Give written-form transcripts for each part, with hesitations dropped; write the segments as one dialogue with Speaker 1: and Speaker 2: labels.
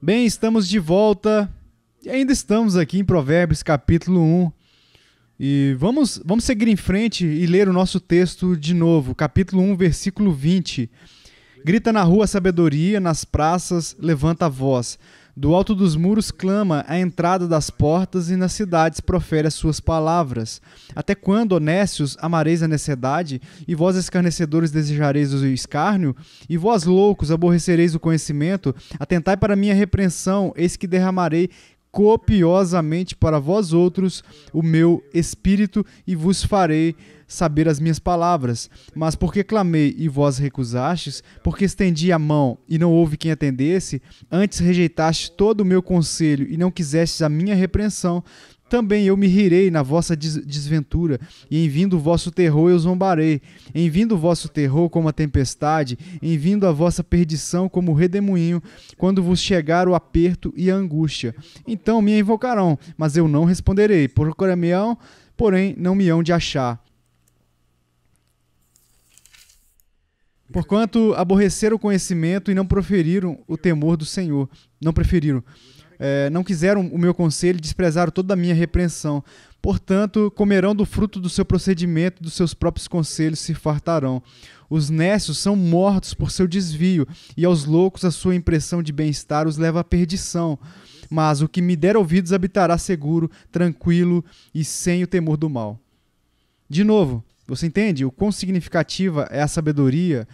Speaker 1: Bem, estamos de volta e ainda estamos aqui em Provérbios capítulo 1 e vamos seguir em frente e ler o nosso texto de novo, capítulo 1, versículo 20. Grita na rua a sabedoria, nas praças levanta a voz. Do alto dos muros clama à entrada das portas e nas cidades profere as suas palavras. Até quando, honestos, amareis a necessidade? E vós, escarnecedores, desejareis o escárnio? E vós, loucos, aborrecereis o conhecimento? Atentai para a minha repreensão, eis que derramarei copiosamente para vós outros o meu espírito e vos farei saber as minhas palavras. Mas porque clamei e vós recusastes, porque estendi a mão e não houve quem atendesse, antes rejeitaste todo o meu conselho e não quisestes a minha repreensão, também eu me rirei na vossa desventura, e em vindo o vosso terror eu zombarei. Em vindo o vosso terror como a tempestade, em vindo a vossa perdição como o redemoinho, quando vos chegar o aperto e a angústia. Então me invocarão, mas eu não responderei. Procurarão, porém não me hão de achar. Porquanto aborreceram o conhecimento e não proferiram o temor do Senhor. Não preferiram. Não quiseram o meu conselho e desprezaram toda a minha repreensão. Portanto, comerão do fruto do seu procedimento, dos seus próprios conselhos se fartarão. Os nécios são mortos por seu desvio, e aos loucos a sua impressão de bem-estar os leva à perdição. Mas o que me der ouvidos habitará seguro, tranquilo e sem o temor do mal. De novo, você entende o quão significativa é a sabedoria?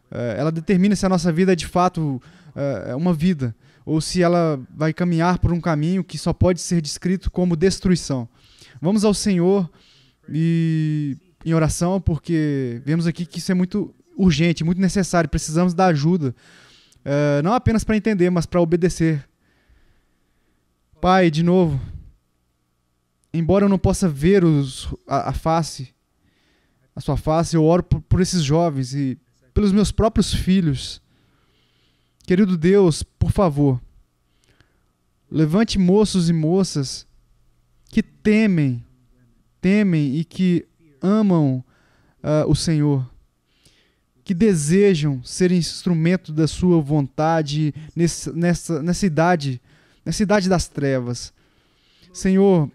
Speaker 1: Ela determina se a nossa vida é de fato uma vida, ou se ela vai caminhar por um caminho que só pode ser descrito como destruição. Vamos ao Senhor e em oração, porque vemos aqui que isso é muito urgente, muito necessário, precisamos da ajuda, não apenas para entender, mas para obedecer. Pai, de novo, embora eu não possa ver a sua face, eu oro por esses jovens e pelos meus próprios filhos. Querido Deus, por favor, levante moços e moças que temem e que amam o Senhor, que desejam ser instrumento da sua vontade nessa idade das trevas. Senhor,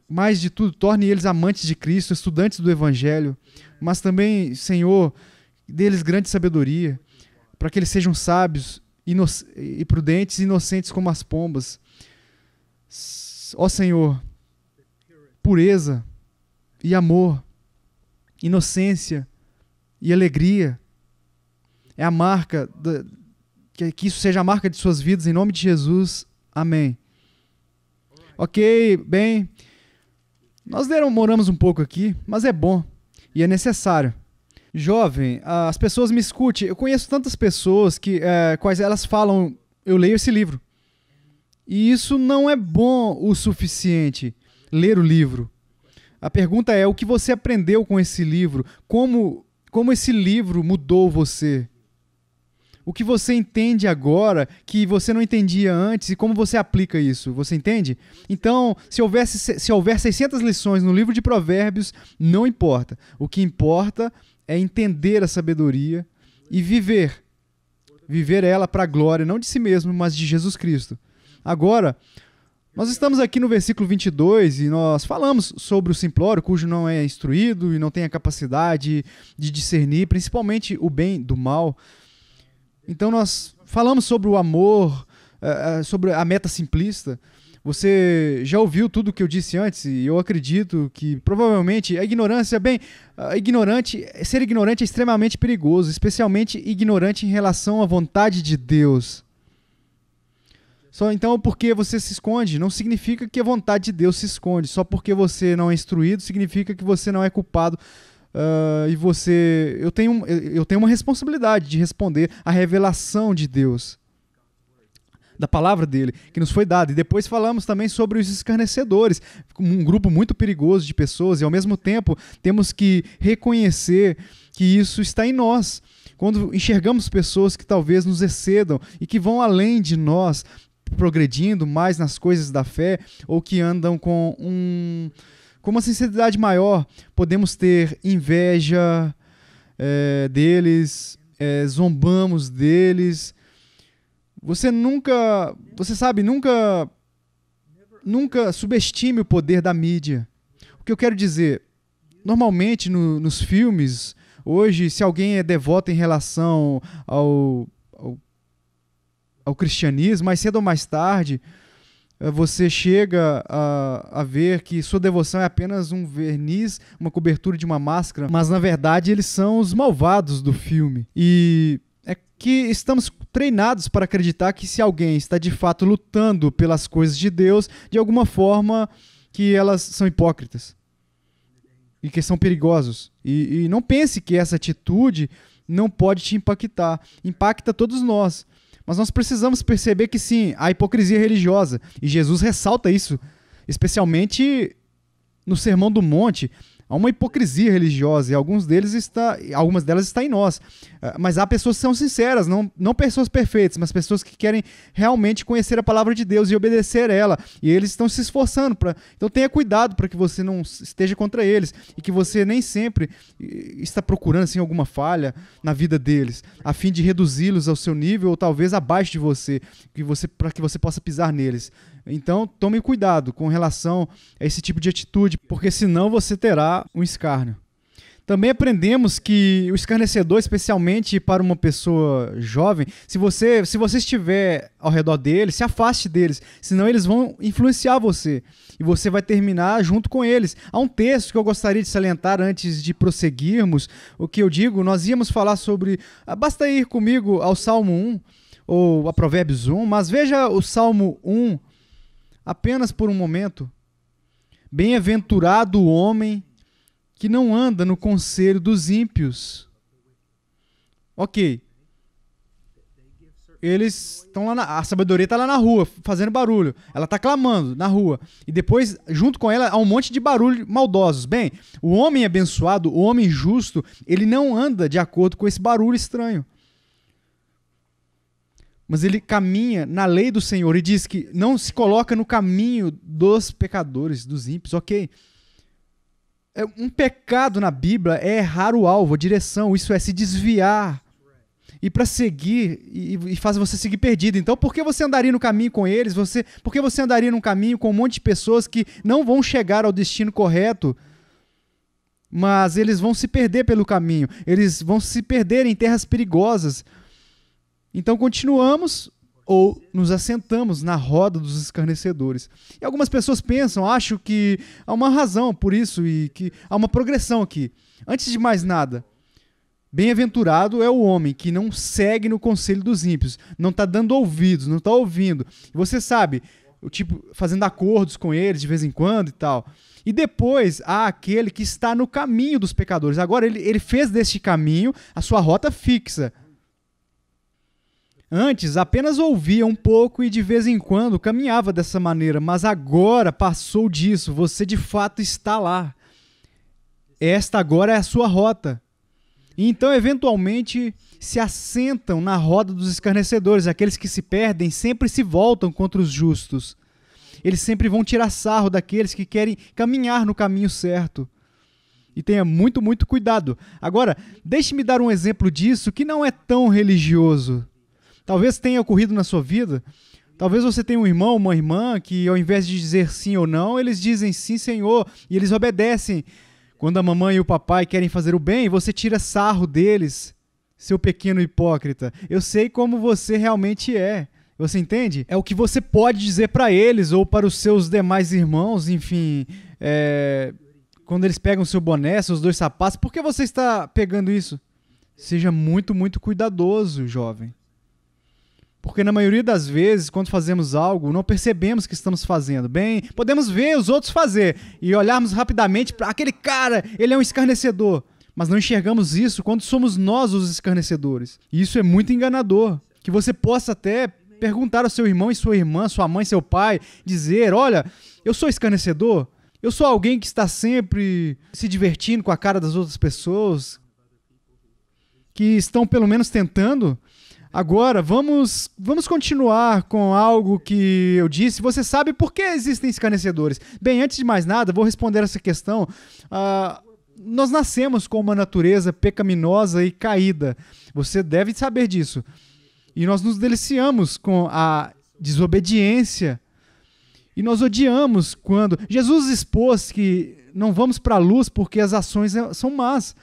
Speaker 1: mais de tudo, torne eles amantes de Cristo, estudantes do Evangelho, mas também, Senhor, dê-lhes grande sabedoria, para que eles sejam sábios e prudentes e inocentes como as pombas. Ó Senhor, pureza e amor, inocência e alegria, é a marca, que isso seja a marca de suas vidas, em nome de Jesus, amém. Ok, bem, nós demoramos um pouco aqui, mas é bom e é necessário. Jovem, as pessoas me escutem. Eu conheço tantas pessoas quais elas falam, eu leio esse livro. E isso não é bom o suficiente, ler o livro. A pergunta é, o que você aprendeu com esse livro? Como esse livro mudou você? O que você entende agora que você não entendia antes e como você aplica isso? Você entende? Então, se houver 600 lições no livro de Provérbios, não importa. O que importa é entender a sabedoria e viver ela para a glória, não de si mesmo, mas de Jesus Cristo. Agora, nós estamos aqui no versículo 22 e nós falamos sobre o simplório, cujo não é instruído e não tem a capacidade de discernir, principalmente o bem do mal. Então nós falamos sobre o amor, sobre a meta simplista. Você já ouviu tudo o que eu disse antes e eu acredito que provavelmente a ignorância, ser ignorante é extremamente perigoso, especialmente ignorante em relação à vontade de Deus. Só então porque você se esconde não significa que a vontade de Deus se esconde. Só porque você não é instruído significa que você não é culpado. Eu tenho uma responsabilidade de responder à revelação de Deus, da palavra dele, que nos foi dada. E depois falamos também sobre os escarnecedores, um grupo muito perigoso de pessoas, e ao mesmo tempo temos que reconhecer que isso está em nós. Quando enxergamos pessoas que talvez nos excedam e que vão além de nós, progredindo mais nas coisas da fé, ou que andam com uma sinceridade maior, podemos ter inveja deles, zombamos deles, Você sabe, nunca subestime o poder da mídia. O que eu quero dizer, normalmente nos filmes, hoje, se alguém é devoto em relação ao cristianismo, mais cedo ou mais tarde, você chega a ver que sua devoção é apenas um verniz, uma cobertura de uma máscara, mas na verdade eles são os malvados do filme. E é que estamos treinados para acreditar que se alguém está de fato lutando pelas coisas de Deus, de alguma forma que elas são hipócritas e que são perigosos. E não pense que essa atitude não pode te impactar. Impacta todos nós. Mas nós precisamos perceber que sim, há hipocrisia religiosa. E Jesus ressalta isso, especialmente no Sermão do Monte. Há uma hipocrisia religiosa e algumas delas está em nós. Mas há pessoas que são sinceras, não pessoas perfeitas, mas pessoas que querem realmente conhecer a palavra de Deus e obedecer a ela. E eles estão se esforçando. Então tenha cuidado para que você não esteja contra eles e que você nem sempre está procurando assim, alguma falha na vida deles, a fim de reduzi-los ao seu nível ou talvez abaixo de você, para que você possa pisar neles. Então, tome cuidado com relação a esse tipo de atitude, porque senão você terá um escárnio. Também aprendemos que o escarnecedor, especialmente para uma pessoa jovem, se você estiver ao redor deles, se afaste deles, senão eles vão influenciar você e você vai terminar junto com eles. Há um texto que eu gostaria de salientar antes de prosseguirmos. O que eu digo, nós íamos falar sobre... Basta ir comigo ao Salmo 1 ou a Provérbios 1, mas veja o Salmo 1 apenas por um momento. Bem-aventurado o homem que não anda no conselho dos ímpios. Ok. Eles estão lá, a sabedoria está lá na rua, fazendo barulho. Ela está clamando na rua. E depois, junto com ela, há um monte de barulho maldosos. Bem, o homem abençoado, o homem justo, ele não anda de acordo com esse barulho estranho. Mas ele caminha na lei do Senhor e diz que não se coloca no caminho dos pecadores, dos ímpios, ok? Um pecado na Bíblia é errar o alvo, a direção, isso é se desviar. E para seguir, e faz você seguir perdido. Então, por que você andaria no caminho com eles? Por que você andaria num caminho com um monte de pessoas que não vão chegar ao destino correto, mas eles vão se perder pelo caminho, eles vão se perder em terras perigosas. Então continuamos ou nos assentamos na roda dos escarnecedores. E algumas pessoas acham que há uma razão por isso e que há uma progressão aqui. Antes de mais nada, bem-aventurado é o homem que não segue no conselho dos ímpios, não está dando ouvidos, não está ouvindo. Você sabe, fazendo acordos com eles de vez em quando e tal. E depois há aquele que está no caminho dos pecadores. Agora ele fez deste caminho a sua rota fixa. Antes, apenas ouvia um pouco e de vez em quando caminhava dessa maneira, mas agora passou disso, você de fato está lá. Esta agora é a sua rota. E então, eventualmente, se assentam na roda dos escarnecedores. Aqueles que se perdem sempre se voltam contra os justos. Eles sempre vão tirar sarro daqueles que querem caminhar no caminho certo. E tenha muito, muito cuidado. Agora, deixe-me dar um exemplo disso que não é tão religioso. Talvez tenha ocorrido na sua vida. Talvez você tenha um irmão, uma irmã, que ao invés de dizer sim ou não, eles dizem sim, Senhor, e eles obedecem. Quando a mamãe e o papai querem fazer o bem, você tira sarro deles, seu pequeno hipócrita. Eu sei como você realmente é. Você entende? É o que você pode dizer para eles ou para os seus demais irmãos, enfim, quando eles pegam seu boné, seus 2 sapatos. Por que você está pegando isso? Seja muito, muito cuidadoso, jovem. Porque na maioria das vezes, quando fazemos algo, não percebemos que estamos fazendo. Bem, podemos ver os outros fazer e olharmos rapidamente para aquele cara, ele é um escarnecedor. Mas não enxergamos isso quando somos nós os escarnecedores. E isso é muito enganador. Que você possa até perguntar ao seu irmão e sua irmã, sua mãe, seu pai, dizer, olha, eu sou escarnecedor? Eu sou alguém que está sempre se divertindo com a cara das outras pessoas? Que estão pelo menos tentando? Agora, vamos continuar com algo que eu disse. Você sabe por que existem escarnecedores? Bem, antes de mais nada, vou responder essa questão. Nós nascemos com uma natureza pecaminosa e caída. Você deve saber disso. E nós nos deliciamos com a desobediência. E nós odiamos quando... Jesus expôs que não vamos para a luz porque as ações são más.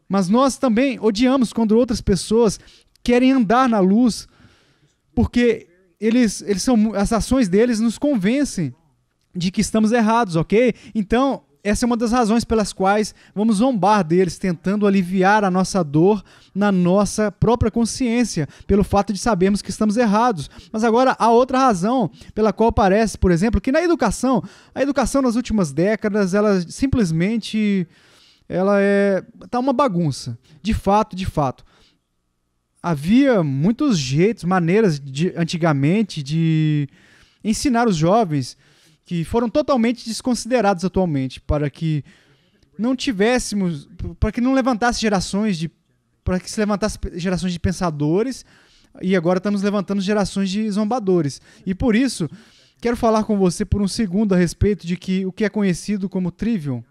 Speaker 1: Mas nós também odiamos quando outras pessoas querem andar na luz porque as ações deles nos convencem de que estamos errados, ok? Então, essa é uma das razões pelas quais vamos zombar deles, tentando aliviar a nossa dor na nossa própria consciência, pelo fato de sabermos que estamos errados. Mas agora, há outra razão pela qual parece, por exemplo, que a educação nas últimas décadas, ela simplesmente tá uma bagunça. De fato. Havia muitos jeitos, maneiras antigamente de ensinar os jovens que foram totalmente desconsiderados atualmente, para que não levantasse gerações de pensadores, e agora estamos levantando gerações de zombadores. E por isso, quero falar com você por um segundo a respeito de o que é conhecido como trivium.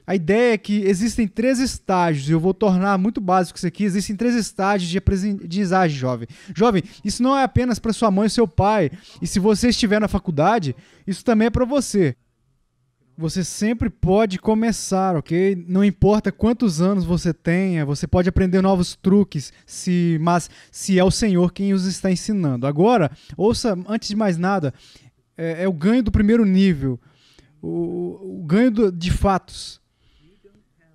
Speaker 1: A ideia é que existem 3 estágios, e eu vou tornar muito básico isso aqui, existem 3 estágios de aprendizagem, jovem. Jovem, isso não é apenas para sua mãe e seu pai, e se você estiver na faculdade, isso também é para você. Você sempre pode começar, ok? Não importa quantos anos você tenha, você pode aprender novos truques, mas se é o Senhor quem os está ensinando. Agora, ouça, antes de mais nada, é o ganho do primeiro nível, o ganho de fatos.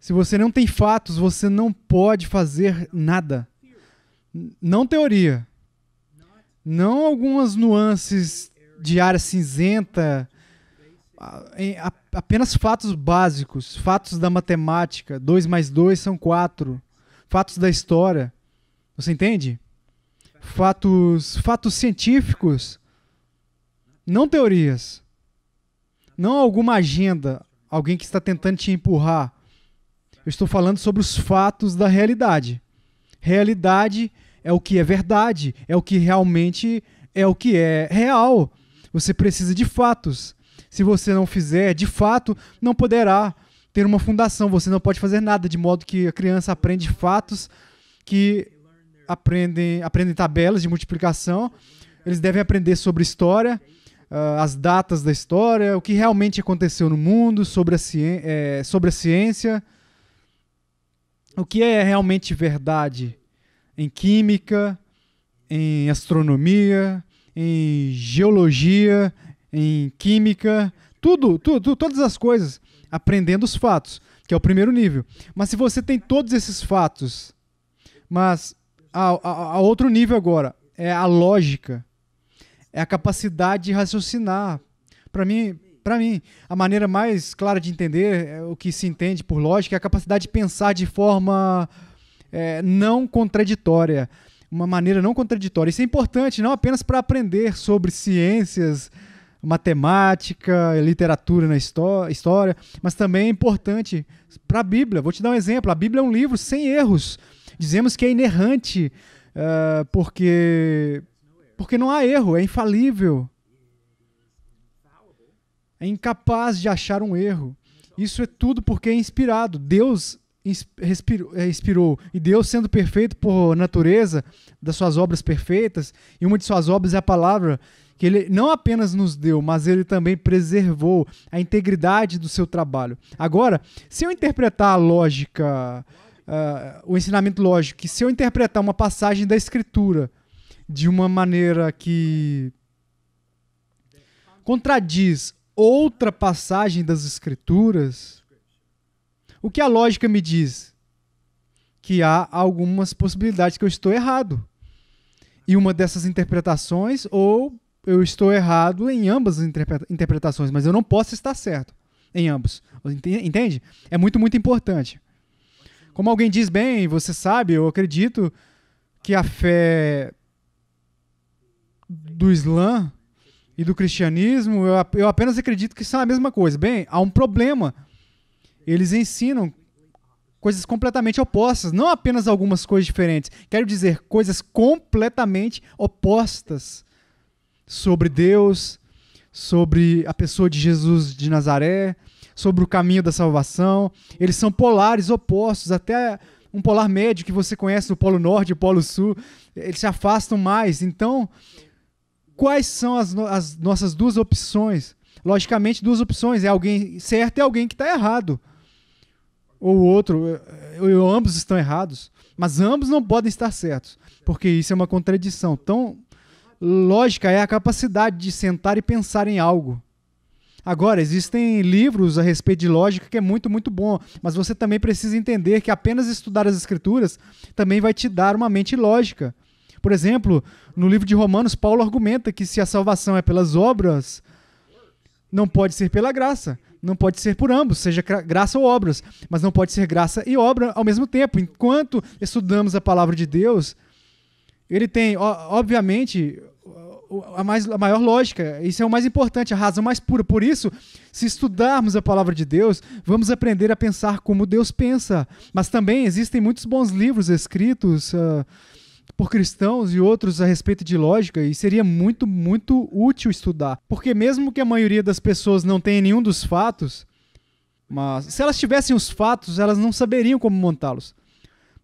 Speaker 1: Se você não tem fatos, você não pode fazer nada. Não teoria. Não algumas nuances de área cinzenta. Apenas fatos básicos. Fatos da matemática. 2 mais 2 são 4. Fatos da história. Você entende? Fatos científicos. Não teorias. Não alguma agenda. Alguém que está tentando te empurrar. Eu estou falando sobre os fatos da realidade. Realidade é o que é verdade, é o que realmente é o que é real. Você precisa de fatos. Se você não fizer, de fato, não poderá ter uma fundação. Você não pode fazer nada, de modo que a criança aprende fatos que aprendem tabelas de multiplicação. Eles devem aprender sobre história, as datas da história, o que realmente aconteceu no mundo, sobre a ciência. O que é realmente verdade em química, em astronomia, em geologia, em química, todas as coisas, aprendendo os fatos, que é o primeiro nível. Mas se você tem todos esses fatos, mas a outro nível agora, é a lógica, é a capacidade de raciocinar. Para mim, a maneira mais clara de entender o que se entende por lógica é a capacidade de pensar de forma não contraditória, uma maneira não contraditória. Isso é importante não apenas para aprender sobre ciências, matemática, literatura na história, mas também é importante para a Bíblia. Vou te dar um exemplo. A Bíblia é um livro sem erros. Dizemos que é inerrante porque não há erro, é infalível. É incapaz de achar um erro. Isso é tudo porque é inspirado. Deus inspirou. E Deus, sendo perfeito por natureza, das suas obras perfeitas, e uma de suas obras é a palavra, que Ele não apenas nos deu, mas Ele também preservou a integridade do seu trabalho. Agora, se eu interpretar a lógica, o ensinamento lógico, que se eu interpretar uma passagem da Escritura de uma maneira que contradiz outra passagem das Escrituras, o que a lógica me diz? Que há algumas possibilidades que eu estou errado. E uma dessas interpretações, ou eu estou errado em ambas as interpretações, mas eu não posso estar certo em ambos. Entende? É muito, muito importante. Como alguém diz, bem, você sabe, eu acredito que a fé do Islã e do cristianismo, eu apenas acredito que são a mesma coisa. Bem, há um problema. Eles ensinam coisas completamente opostas, não apenas algumas coisas diferentes. Quero dizer, coisas completamente opostas sobre Deus, sobre a pessoa de Jesus de Nazaré, sobre o caminho da salvação. Eles são polares, opostos, até um polar médio que você conhece, o Polo Norte, o Polo Sul, eles se afastam mais. Então, quais são as nossas duas opções? Logicamente, duas opções. É alguém certo e alguém que está errado. Ou o outro, ou ambos estão errados. Mas ambos não podem estar certos, porque isso é uma contradição. Então, lógica é a capacidade de sentar e pensar em algo. Agora, existem livros a respeito de lógica que é muito, muito bom, mas você também precisa entender que apenas estudar as Escrituras também vai te dar uma mente lógica. Por exemplo, no livro de Romanos, Paulo argumenta que se a salvação é pelas obras, não pode ser pela graça, não pode ser por ambos, seja graça ou obras, mas não pode ser graça e obra ao mesmo tempo. Enquanto estudamos a palavra de Deus, ele tem, obviamente, a maior lógica. Isso é o mais importante, a razão mais pura. Por isso, se estudarmos a palavra de Deus, vamos aprender a pensar como Deus pensa. Mas também existem muitos bons livros escritos por cristãos e outros a respeito de lógica, e seria muito, muito útil estudar. Porque mesmo que a maioria das pessoas não tenha nenhum dos fatos, mas se elas tivessem os fatos, elas não saberiam como montá-los.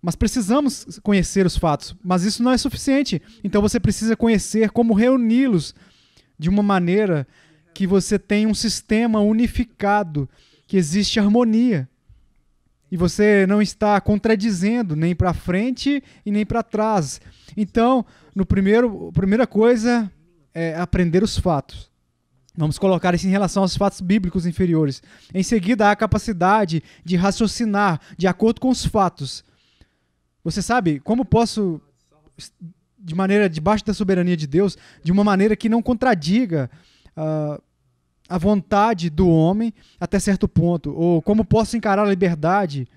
Speaker 1: Mas precisamos conhecer os fatos, mas isso não é suficiente. Então você precisa conhecer como reuni-los de uma maneira que você tenha um sistema unificado, que existe harmonia. E você não está contradizendo nem para frente e nem para trás. Então, a primeira coisa é aprender os fatos. Vamos colocar isso em relação aos fatos bíblicos inferiores. Em seguida, a capacidade de raciocinar de acordo com os fatos. Você sabe como posso, debaixo da soberania de Deus, de uma maneira que não contradiga a vontade do homem até certo ponto, ou como posso encarar a liberdade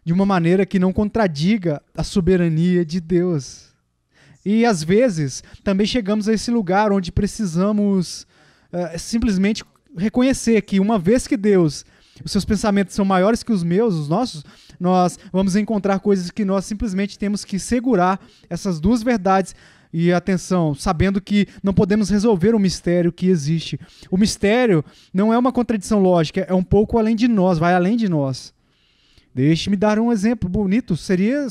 Speaker 1: de uma maneira que não contradiga a soberania de Deus. E às vezes também chegamos a esse lugar onde precisamos simplesmente reconhecer que uma vez que Deus, os seus pensamentos são maiores que os meus, os nossos, nós vamos encontrar coisas que nós simplesmente temos que segurar essas duas verdades. E atenção, sabendo que não podemos resolver o mistério que existe. O mistério não é uma contradição lógica, é um pouco além de nós, vai além de nós. Deixe-me dar um exemplo bonito. Seria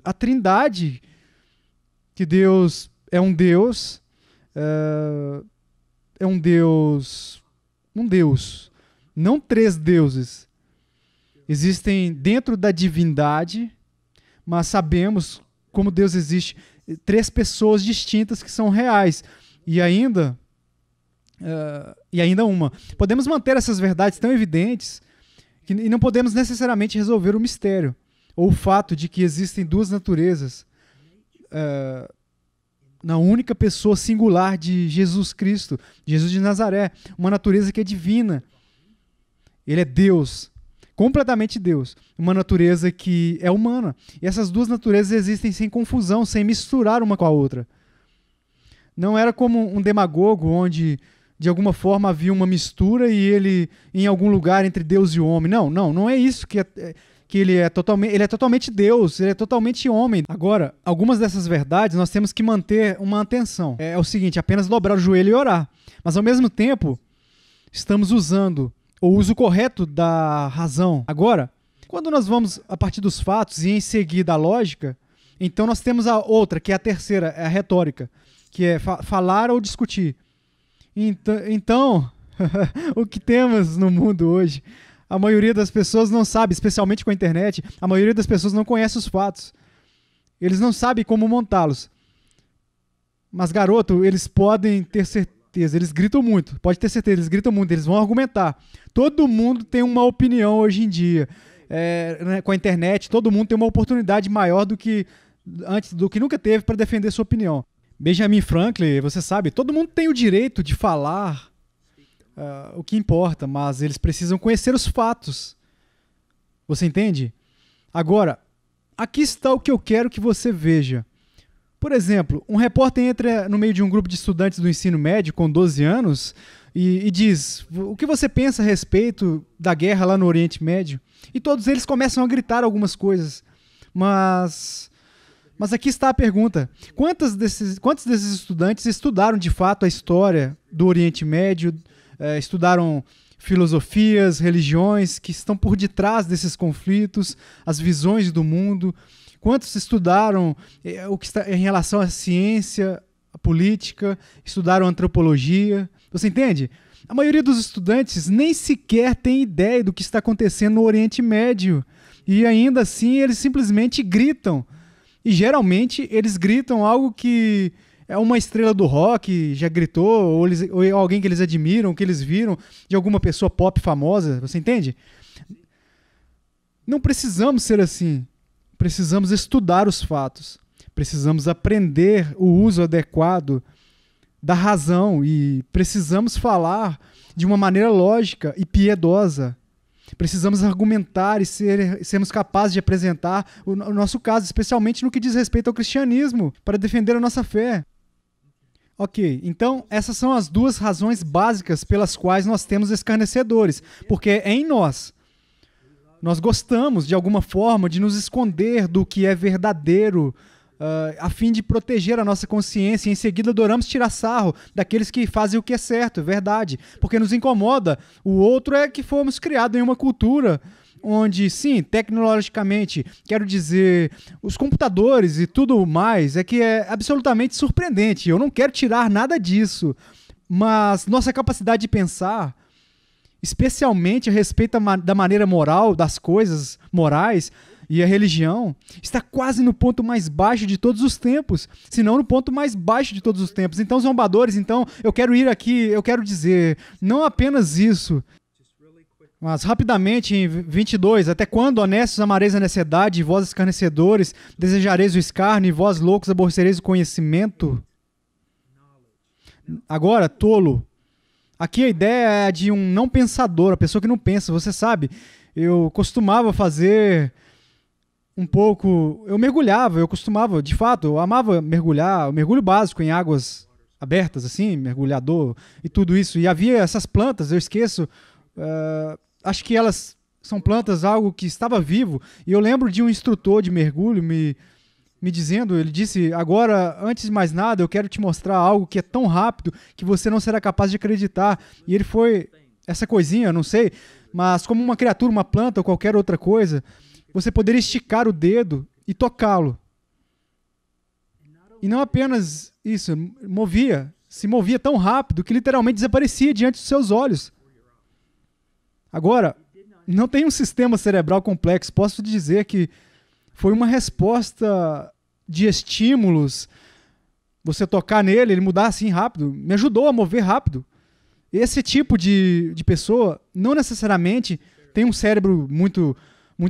Speaker 1: a Trindade, que Deus é um Deus, não três deuses. Existem dentro da divindade, mas sabemos como Deus existe, três pessoas distintas que são reais. E ainda uma. Podemos manter essas verdades tão evidentes e não podemos necessariamente resolver o mistério, ou o fato de que existem duas naturezas na única pessoa singular de Jesus Cristo, Jesus de Nazaré, uma natureza que é divina. Ele é Deus, completamente Deus, uma natureza que é humana. E essas duas naturezas existem sem confusão, sem misturar uma com a outra. Não era como um demagogo onde de alguma forma havia uma mistura e ele em algum lugar entre Deus e o homem. Não é isso que ele é totalmente Deus, ele é totalmente homem. Agora, algumas dessas verdades nós temos que manter uma atenção. É o seguinte, apenas dobrar o joelho e orar. Mas ao mesmo tempo, estamos usando o uso correto da razão. Agora, quando nós vamos a partir dos fatos e em seguida a lógica, então nós temos a outra, que é a terceira, é a retórica, que é falar ou discutir. Então o que temos no mundo hoje, a maioria das pessoas não sabe, especialmente com a internet, a maioria das pessoas não conhece os fatos. Eles não sabem como montá-los. Mas, garoto, eles podem ter certeza, eles gritam muito, pode ter certeza, eles gritam muito, eles vão argumentar. Todo mundo tem uma opinião hoje em dia. Com a internet, todo mundo tem uma oportunidade maior do que nunca teve para defender sua opinião. Benjamin Franklin, você sabe, todo mundo tem o direito de falar o que importa, mas eles precisam conhecer os fatos. Você entende? Agora, aqui está o que eu quero que você veja. Por exemplo, um repórter entra no meio de um grupo de estudantes do ensino médio com 12 anos e diz: o que você pensa a respeito da guerra lá no Oriente Médio? E todos eles começam a gritar algumas coisas. Mas aqui está a pergunta. Quantos desses estudantes estudaram de fato a história do Oriente Médio, estudaram filosofias, religiões que estão por detrás desses conflitos, as visões do mundo. Quantos estudaram o que está em relação à ciência, à política, estudaram antropologia? Você entende? A maioria dos estudantes nem sequer tem ideia do que está acontecendo no Oriente Médio. E ainda assim eles simplesmente gritam. E geralmente eles gritam algo que é uma estrela do rock já gritou, ou alguém que eles admiram, que eles viram de alguma pessoa pop famosa. Você entende? Não precisamos ser assim. Precisamos estudar os fatos. Precisamos aprender o uso adequado da razão e precisamos falar de uma maneira lógica e piedosa. Precisamos argumentar e sermos capazes de apresentar o nosso caso, especialmente no que diz respeito ao cristianismo, para defender a nossa fé. Ok, então essas são as duas razões básicas pelas quais nós temos escarnecedores, porque é em nós. Nós gostamos, de alguma forma, de nos esconder do que é verdadeiro, a fim de proteger a nossa consciência, e em seguida adoramos tirar sarro daqueles que fazem o que é certo, é verdade, porque nos incomoda. O outro é que fomos criados em uma cultura onde, sim, tecnologicamente, quero dizer, os computadores e tudo mais, é que é absolutamente surpreendente. Eu não quero tirar nada disso, mas nossa capacidade de pensar, especialmente a respeito da maneira moral, das coisas morais, e a religião está quase no ponto mais baixo de todos os tempos, se não no ponto mais baixo de todos os tempos. Então, zombadores, eu quero ir aqui, eu quero dizer, não apenas isso, mas rapidamente em 22, até quando, honestos, amareis a necessidade, e vós escarnecedores, desejareis o escárnio, e vós loucos aborrecereis o conhecimento? Agora, tolo. Aqui a ideia é de um não pensador, a pessoa que não pensa, você sabe. Eu costumava fazer um pouco, eu costumava, de fato, eu amava mergulhar, o mergulho básico em águas abertas, assim, mergulhador e tudo isso. E havia essas plantas, eu esqueço, acho que elas são plantas, algo que estava vivo. E eu lembro de um instrutor de mergulho me dizendo, ele disse, agora, antes de mais nada, eu quero te mostrar algo que é tão rápido que você não será capaz de acreditar. E ele foi, essa coisinha, não sei, mas como uma criatura, uma planta ou qualquer outra coisa, você poderia esticar o dedo e tocá-lo. E não apenas isso, se movia tão rápido que literalmente desaparecia diante dos seus olhos. Agora, não tem um sistema cerebral complexo. Posso dizer que foi uma resposta de estímulos. Você tocar nele, ele mudar assim rápido, me ajudou a mover rápido. Esse tipo de pessoa não necessariamente tem um cérebro muito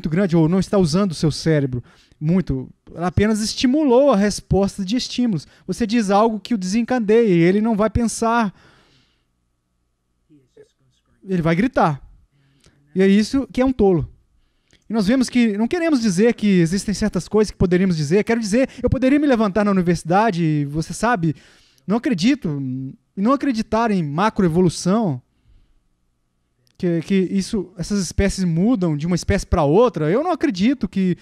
Speaker 1: grande, ou não está usando o seu cérebro muito, apenas estimulou a resposta de estímulos. Você diz algo que o desencadeia e ele não vai pensar, ele vai gritar. E é isso que é um tolo. E nós vemos que não queremos dizer que existem certas coisas que poderíamos dizer. Quero dizer, eu poderia me levantar na universidade, você sabe, não acredito, e não acreditar em macroevolução, que essas espécies mudam de uma espécie para outra. Eu não acredito que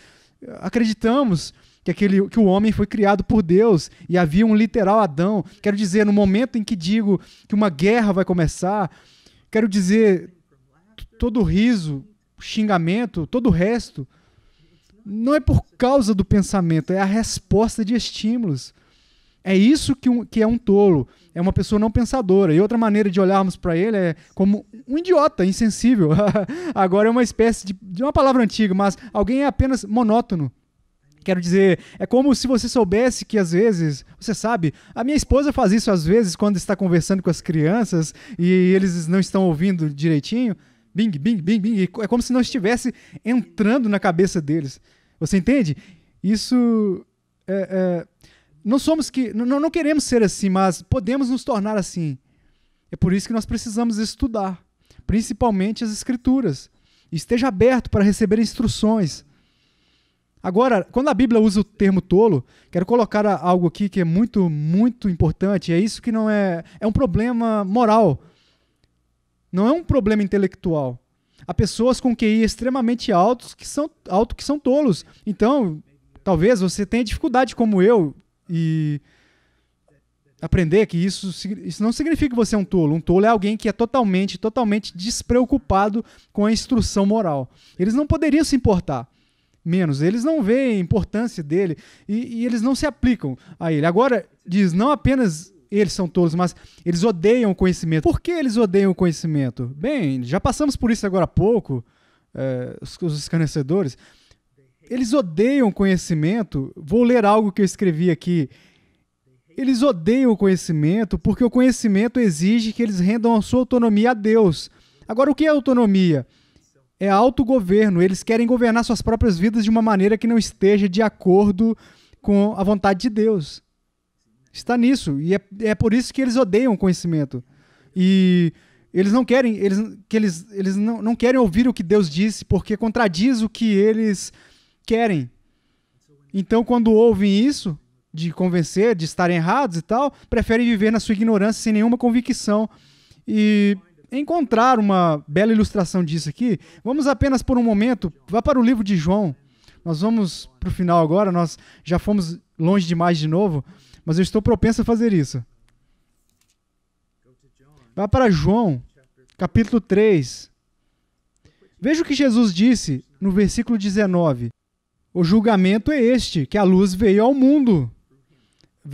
Speaker 1: acreditamos que o homem foi criado por Deus e havia um literal Adão. Quero dizer, no momento em que digo que uma guerra vai começar, quero dizer, todo riso, xingamento, todo o resto, não é por causa do pensamento, é a resposta de estímulos. É isso que é um tolo, é uma pessoa não pensadora. E outra maneira de olharmos para ele é como um idiota, insensível. Agora é uma espécie de uma palavra antiga, mas alguém é apenas monótono. Quero dizer, é como se você soubesse que às vezes, você sabe, a minha esposa faz isso às vezes quando está conversando com as crianças e eles não estão ouvindo direitinho. Bing, bing, bing, bing. É como se não estivesse entrando na cabeça deles. Você entende? Isso não queremos ser assim, mas podemos nos tornar assim. É por isso que nós precisamos estudar, principalmente as Escrituras. Esteja aberto para receber instruções. Agora, quando a Bíblia usa o termo tolo, quero colocar algo aqui que é muito, muito importante. É isso que não é um problema moral. Não é um problema intelectual. Há pessoas com QI extremamente altos que são tolos. Então, talvez você tenha dificuldade como eu aprender que isso não significa que você é um tolo. Um tolo é alguém que é totalmente despreocupado com a instrução moral. Eles não poderiam se importar menos, eles não veem a importância dele e eles não se aplicam a ele. Agora, diz, não apenas eles são tolos, mas eles odeiam o conhecimento. Por que eles odeiam o conhecimento? Bem, já passamos por isso agora há pouco, os escarnecedores. Eles odeiam o conhecimento. Vou ler algo que eu escrevi aqui. Eles odeiam o conhecimento porque o conhecimento exige que eles rendam a sua autonomia a Deus. Agora, o que é autonomia? É autogoverno. Eles querem governar suas próprias vidas de uma maneira que não esteja de acordo com a vontade de Deus. Está nisso. E é por isso que eles odeiam o conhecimento. E eles não querem, eles não querem ouvir o que Deus disse porque contradiz o que eles querem. Então, quando ouvem isso, de convencer, de estarem errados e tal, preferem viver na sua ignorância sem nenhuma convicção. E encontrar uma bela ilustração disso aqui, vamos apenas por um momento, vá para o livro de João. Nós vamos para o final agora, nós já fomos longe demais de novo, mas eu estou propenso a fazer isso. Vá para João, capítulo 3. Veja o que Jesus disse no versículo 19. O julgamento é este, que a luz veio ao mundo.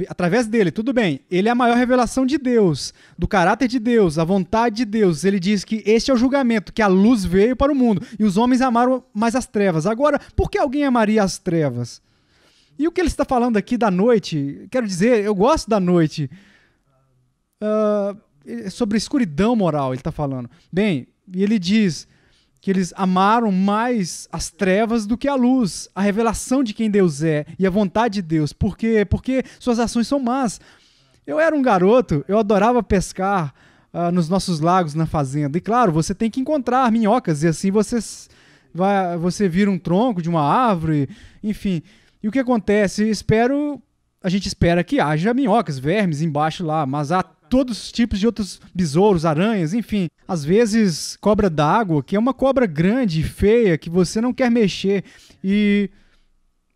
Speaker 1: Através dele, tudo bem. Ele é a maior revelação de Deus, do caráter de Deus, a vontade de Deus. Ele diz que este é o julgamento, que a luz veio para o mundo e os homens amaram mais as trevas. Agora, por que alguém amaria as trevas? E o que ele está falando aqui da noite? Quero dizer, eu gosto da noite. Sobre escuridão moral, ele está falando. Bem, e ele diz que eles amaram mais as trevas do que a luz, a revelação de quem Deus é e a vontade de Deus. Por quê? Porque suas ações são más. Eu era um garoto, eu adorava pescar nos nossos lagos, na fazenda. E claro, você tem que encontrar minhocas e assim você vira um tronco de uma árvore, enfim. E o que acontece? A gente espera que haja minhocas, vermes embaixo lá, mas há todos os tipos de outros besouros, aranhas, enfim. Às vezes, cobra d'água, que é uma cobra grande e feia, que você não quer mexer. E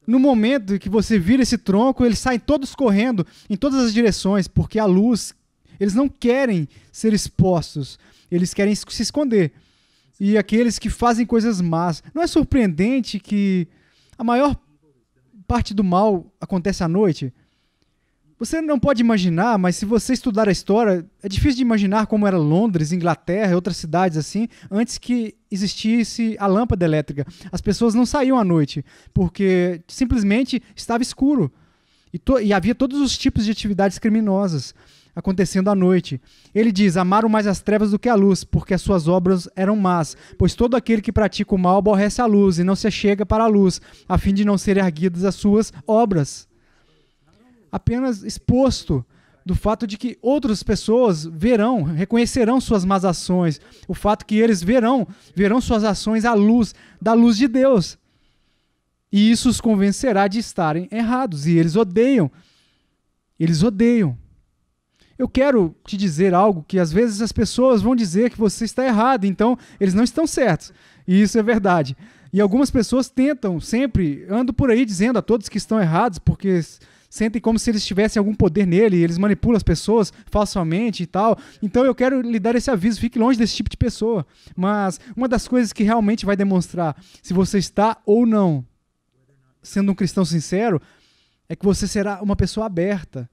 Speaker 1: no momento que você vira esse tronco, eles saem todos correndo em todas as direções, porque a luz, eles não querem ser expostos, eles querem se esconder. E aqueles que fazem coisas más. Não é surpreendente que a maior parte do mal acontece à noite? Você não pode imaginar, mas se você estudar a história, é difícil de imaginar como era Londres, Inglaterra, outras cidades assim, antes que existisse a lâmpada elétrica. As pessoas não saíam à noite, porque simplesmente estava escuro. E havia todos os tipos de atividades criminosas acontecendo à noite. Ele diz, amaram mais as trevas do que a luz, porque as suas obras eram más, pois todo aquele que pratica o mal aborrece a luz e não se achega para a luz, a fim de não serem erguidas as suas obras. Apenas exposto do fato de que outras pessoas reconhecerão suas más ações, o fato que eles verão suas ações à luz da luz de Deus. E isso os convencerá de estarem errados, e eles odeiam. Eles odeiam. Eu quero te dizer algo que às vezes as pessoas vão dizer que você está errado, então eles não estão certos. E isso é verdade. E algumas pessoas andam por aí dizendo a todos que estão errados, porque sentem como se eles tivessem algum poder nele, e eles manipulam as pessoas falsamente e tal. Então eu quero lhe dar esse aviso, fique longe desse tipo de pessoa. Mas uma das coisas que realmente vai demonstrar se você está ou não sendo um cristão sincero, é que você será uma pessoa aberta,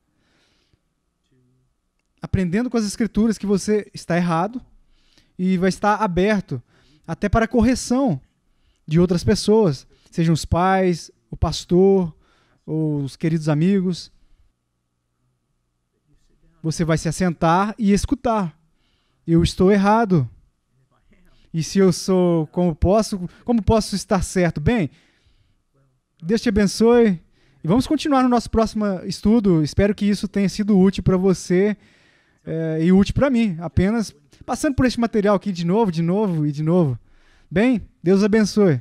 Speaker 1: aprendendo com as escrituras que você está errado, e vai estar aberto até para a correção de outras pessoas, sejam os pais, o pastor, ou os queridos amigos. Você vai se assentar e escutar. Eu estou errado. E se eu sou, como posso estar certo? Bem, Deus te abençoe. E vamos continuar no nosso próximo estudo. Espero que isso tenha sido útil para você e útil para mim. Apenas passando por este material aqui de novo. Bem, Deus abençoe.